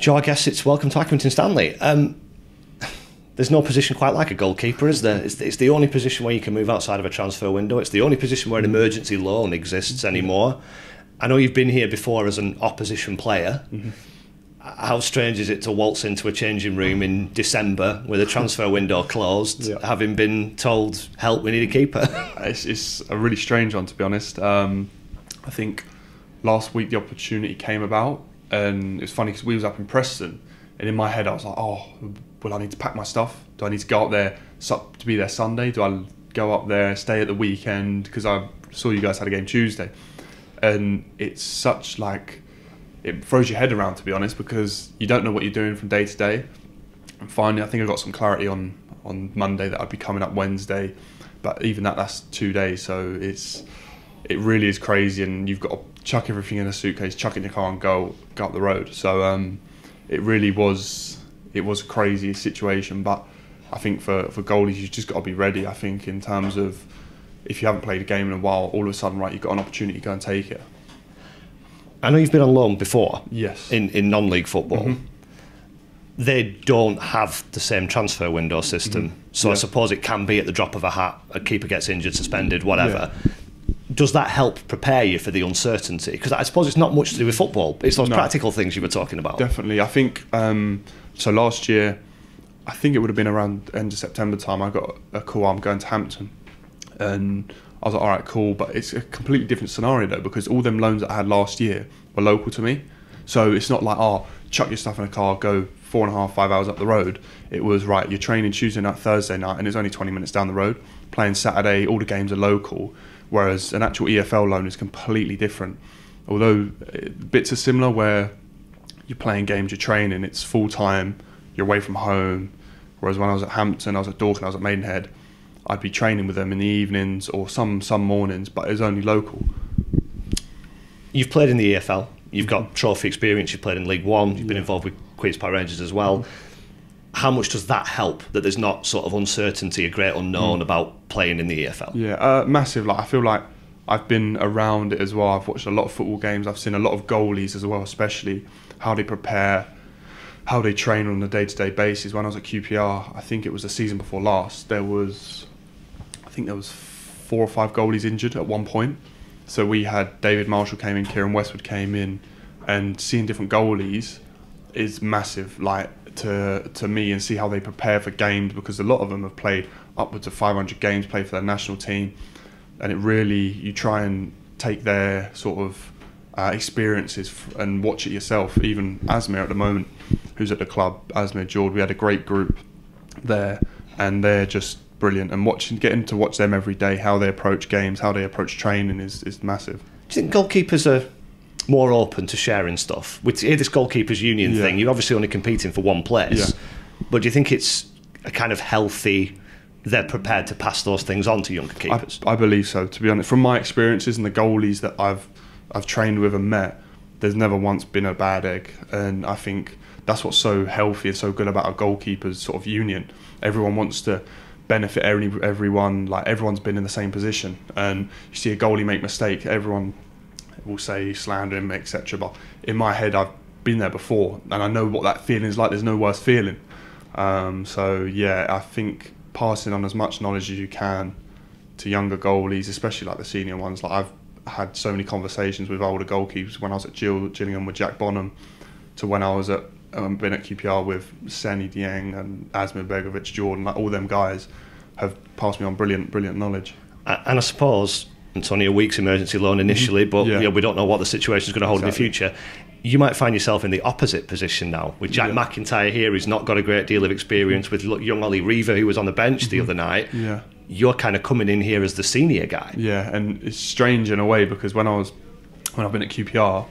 Joe, I guess it's welcome to Accrington Stanley. There's no position quite like a goalkeeper, is there? It's the only position where you can move outside of a transfer window. It's the only position where an emergency loan exists anymore. I know you've been here before as an opposition player. Mm-hmm. How strange is it to waltz into a changing room in December with a transfer window closed, having been told, help, we need a keeper? It's a really strange one, to be honest. I think last week the opportunity came about, and it's funny because we was up in Preston, and in my head I was like, oh, well, I need to pack my stuff. Do I need to go up there to be there Sunday? Do I go up there, stay at the weekend? Because I saw you guys had a game Tuesday. And it's such like, it throws your head around, to be honest, because you don't know what you're doing from day to day. And finally, I think I got some clarity on Monday that I'd be coming up Wednesday, but even that's 2 days, so it really is crazy, and you've got to chuck everything in a suitcase, chuck it in your car, and go up the road. So it really was a crazy situation, but I think for goalies, you've just got to be ready. I think in terms of, if you haven't played a game in a while, all of a sudden, right, you've got an opportunity to go and take it. I know you've been on loan before. Yes. In non-league football. Mm-hmm. They don't have the same transfer window system. Mm-hmm. So I suppose it can be at the drop of a hat, a keeper gets injured, suspended, whatever. Yeah. Does that help prepare you for the uncertainty? Because I suppose it's not much to do with football. It's those practical things you were talking about. Definitely. I think, so last year, I think it would have been around end of September time, I got a call, I'm going to Hampton. And I was like, all right, cool. But it's a completely different scenario though, because all them loans that I had last year were local to me. So it's not like, oh, chuck your stuff in a car, go 4.5, 5 hours up the road. It was, right, you're training Tuesday night, Thursday night, and it's only 20 minutes down the road. Playing Saturday, all the games are local. Whereas an actual EFL loan is completely different. Although bits are similar, where you're playing games, you're training, it's full time, you're away from home. Whereas when I was at Hampton, I was at Dorking, I was at Maidenhead, I'd be training with them in the evenings or some mornings, but it was only local. You've played in the EFL, you've got trophy experience, you've played in League One, you've been involved with Queen's Park Rangers as well. How much does that help, that there's not sort of uncertainty, a great unknown about playing in the EFL? Yeah, massive. Like, I feel like I've been around it as well. I've watched a lot of football games. I've seen a lot of goalies as well, especially how they prepare, how they train on a day-to-day basis. When I was at QPR, I think it was the season before last, there was 4 or 5 goalies injured at one point. So we had David Marshall came in, Kieran Westwood came in, and seeing different goalies is massive, like, to me, and see how they prepare for games, because a lot of them have played upwards of 500 games, played for their national team, and it really, you try and take their sort of experiences and watch it yourself. Even Asmir at the moment, who's at the club, Asmir Jord, we had a great group there, and they're just brilliant, and getting to watch them every day, how they approach games, how they approach training is massive. Do you think goalkeepers are more open to sharing stuff? With this goalkeepers union thing, you're obviously only competing for one place, but do you think it's a kind of healthy, they're prepared to pass those things on to younger keepers? I believe so, to be honest. From my experiences and the goalies that I've trained with and met, there's never once been a bad egg, and I think that's what's so healthy and so good about a goalkeepers sort of union. Everyone wants to benefit everyone, like everyone's been in the same position, and you see a goalie make mistake, everyone will say slander him, etc. But in my head, I've been there before, and I know what that feeling is like. There's no worse feeling. So yeah, I think passing on as much knowledge as you can to younger goalies, especially like the senior ones. Like, I've had so many conversations with older goalkeepers when I was at Gillingham with Jack Bonham, to when I was at been at QPR with Seni Dieng and Asmir Begovic, Jordan. Like, all them guys have passed me on brilliant knowledge. And I suppose it's only a week's emergency loan initially, but we don't know what the situation is going to hold in the future. You might find yourself in the opposite position now, with Jack McIntyre here, who's not got a great deal of experience, with young Ollie Reaver, who was on the bench the other night. Yeah. You're kind of coming in here as the senior guy. Yeah, and it's strange in a way, because when I've been at QPR,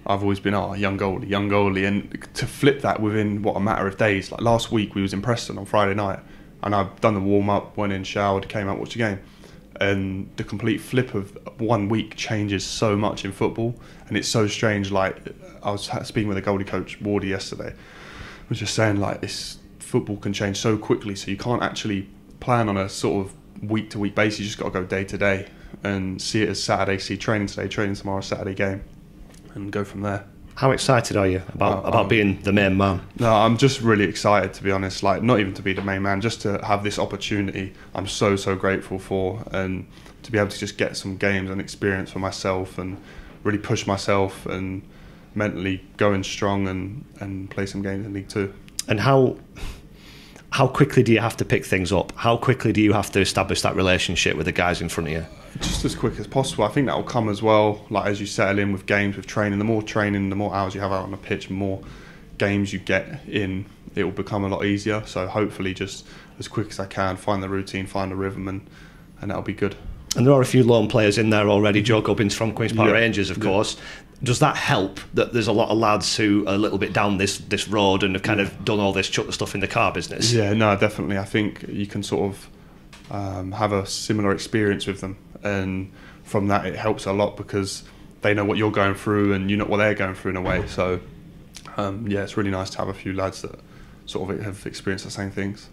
I've always been young goalie, and to flip that within a matter of days. Like, last week we was in Preston on Friday night, and I've done the warm up, went in, showered, came out, watched the game. And the complete flip of 1 week changes so much in football, and it's so strange. Like, I was speaking with a goalie coach, Wardy, yesterday, was just saying, like, this football can change so quickly, so you can't actually plan on a sort of week to week basis. You just got to go day to day and see it as Saturday, see training today, training tomorrow, Saturday game, and go from there. How excited are you about being the main man? No, I'm just really excited, to be honest. Like, not even to be the main man, just to have this opportunity. I'm so grateful for, and to be able to just get some games and experience for myself and really push myself and mentally going strong and play some games in League Two. And how quickly do you have to pick things up? How quickly do you have to establish that relationship with the guys in front of you? Just as quick as possible. I think that will come as well, like as you settle in with games, with training. The more hours you have out on the pitch, the more games you get in, it will become a lot easier. So hopefully just as quick as I can, find the routine, find the rhythm, and that'll be good. And there are a few lone players in there already. Joe Gubbins from Queen's Park Rangers, of course. Does that help that there's a lot of lads who are a little bit down this road and have kind of done all this chuck the stuff in the car business? Yeah, no, definitely. I think you can sort of have a similar experience with them, and from that it helps a lot because they know what you're going through and you know what they're going through in a way. So yeah, it's really nice to have a few lads that sort of have experienced the same things.